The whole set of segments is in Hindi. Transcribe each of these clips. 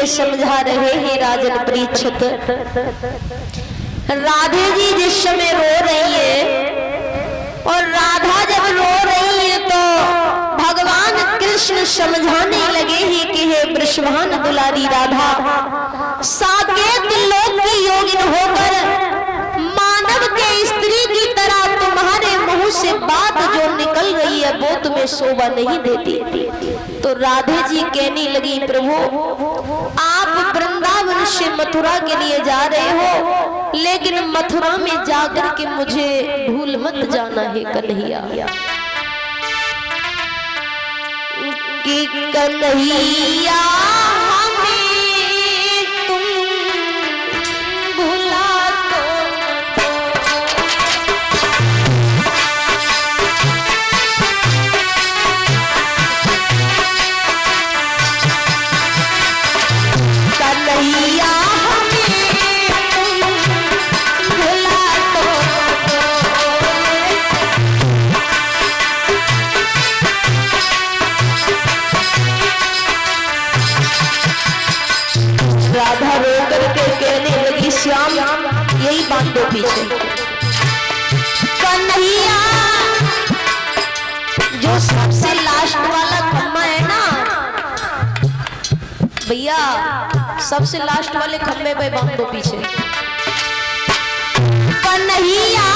लिए समझा रहे हैं राजन परीक्षित। राधे जी जिस समय रो रही है और राधा जब रो रही है तो भगवान कृष्ण समझाने लगे हैं कि हे वृषभान दुलारी राधा, साकेत लोक की योगिन होकर मानव के स्त्री की तरह तुम्हारे मुंह से बात जो निकल रही है वो तुम्हें शोभा नहीं देती। तो राधे जी कहने लगी, प्रभु आप वृंदावन से मथुरा के लिए जा रहे हो, लेकिन मथुरा में जाकर के मुझे भूल मत जाना है कन्हैया, कि कन्हैया यही बात दो पीछे। कन्हैया जो सबसे लास्ट वाला खम्मा है ना भैया, सबसे लास्ट वाले खम्बे पे बांध दो पीछे। कन्हैया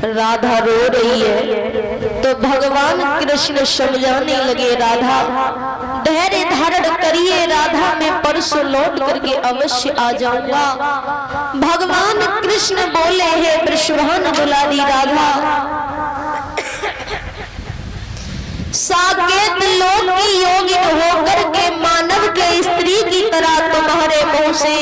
राधा रो रही है तो भगवान कृष्ण समझाने लगे, राधा धैर्य धारण करिए, राधा मैं परसों लौट करके अवश्य आ जाऊंगा। भगवान कृष्ण बोले, हे वृषभान दुलारी राधा, साकेत लोक की योगिन होकर के मानव के स्त्री की तरह तुम्हारे मुंह से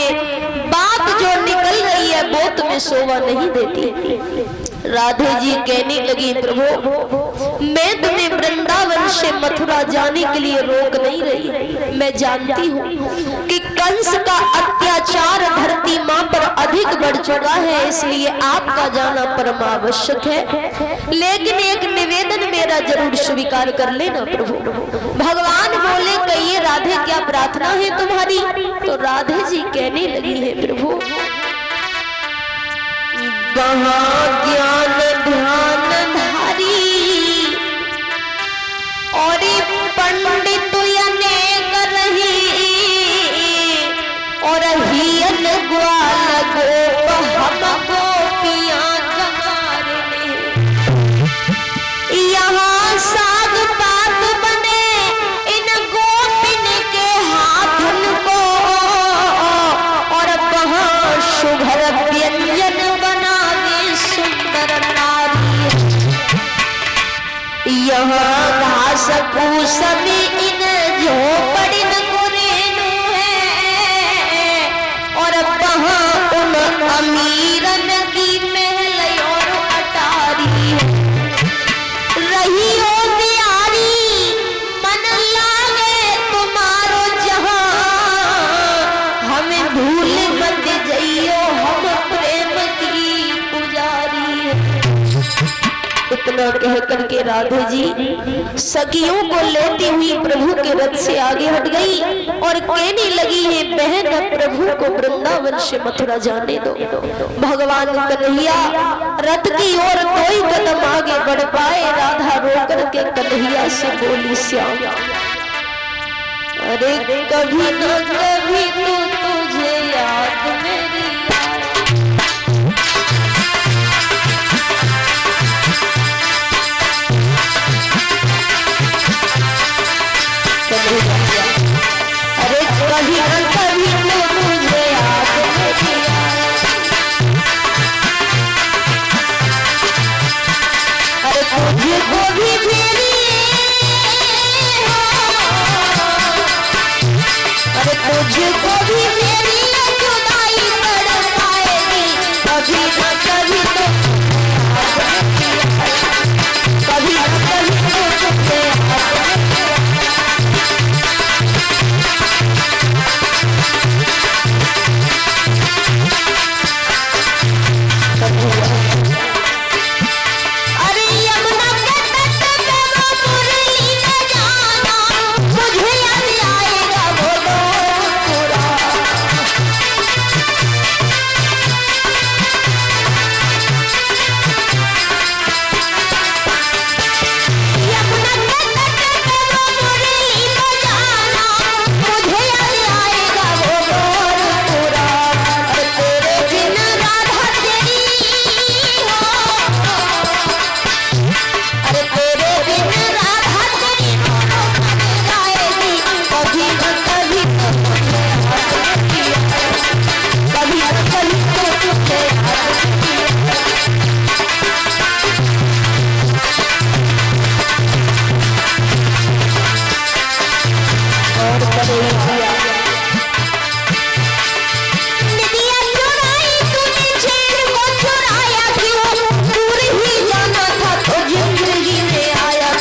बात जो निकल रही है वो तुम्हें शोभा नहीं देती। राधे जी कहने लगी, प्रभु मैं तुम्हें वृंदावन से मथुरा जाने के लिए रोक नहीं रही। मैं जानती हूँ कि कंस का अत्याचार धरती माँ पर अधिक बढ़ चुका है, इसलिए आपका जाना परमावश्यक है, लेकिन एक निवेदन मेरा जरूर स्वीकार कर लेना प्रभु। भगवान बोले, कहिए राधे क्या प्रार्थना है तुम्हारी? तो राधे जी कहने लगी है, प्रभु ज्ञान ध्यान धारी और पंडित अनेक सकू सभी इन झोपड़ी न गुरेनु है और वहाँ उन अमीरन की महल और अटारी है। रही हो प्यारी मन लागे तुम्हारो जहाँ, हमें भूल मत जइयो हम प्रेम की पुजारी है। इतना कह करके राधे जी सखियों को लेती हुई प्रभु के रथ से आगे हट गई और कहने लगी है बहन प्रभु को वृंदावन से मथुरा जाने दो। भगवान कन्हैया रथ की ओर कोई कदम आगे बढ़ पाए, राधा रोकर के कन्हैया से बोली श्याम अरे कभी न कभी तो तुझे याद मेरी अरे कभी न कभी तो मुझे याद मेरी अरे तुझको भी मेरी अरे तुझको भी मेरी जुदाई पड़ पाएगी कभी न कभी तो कभी न कभी तो तुझे अरे यमुना के तट पे वो मुरली बजाना मुझे याद आएगा वो दौर पूरा। यमुना के तट पे वो मुरली बजाना मुझे याद आएगा वो दौर पूरा। अरे तेरे बिन राधा तेरी अरे तेरे बिन राधा तेरी दोनों बन जाएगी कभी न कभी तो तुझे कभी न कभी तो तुझे और कन्हैया निदिया चुराई तूने चैन को चुराया क्यों, दूर ही जाना था तो जिंदगी में आया।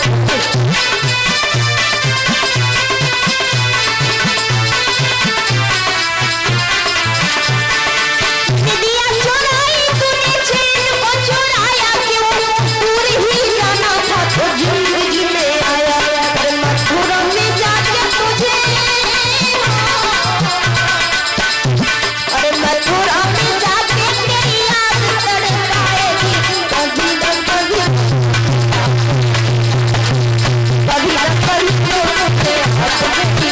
निदिया चुराई तूने चैन को चुराया क्यों, दूर ही जाना था तो जिंदगी में आया। अरे मथुरा में जाके तुझे अरे मथुरा में जाके तेरी याद तड़पाएगी कभी न कभी कभी न कभी तो तुझे हंसती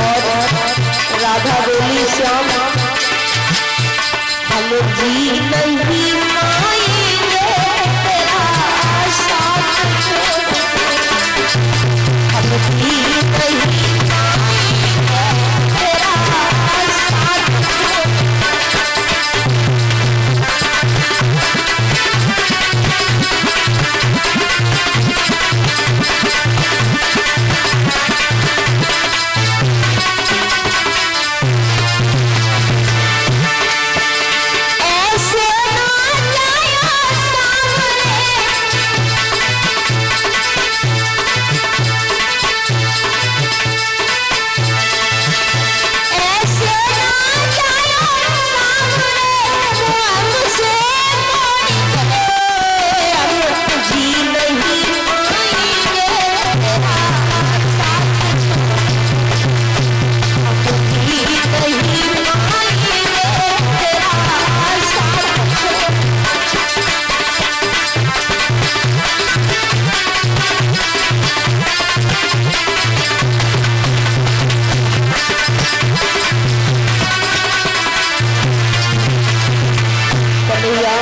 और राधा बोली श्याम हम जी नहीं पाएंगे तेरा साथ छोड़, हम जी नहीं पाएंगे तेरा साथ छोड़। ऐसे ना जाया कन्हैया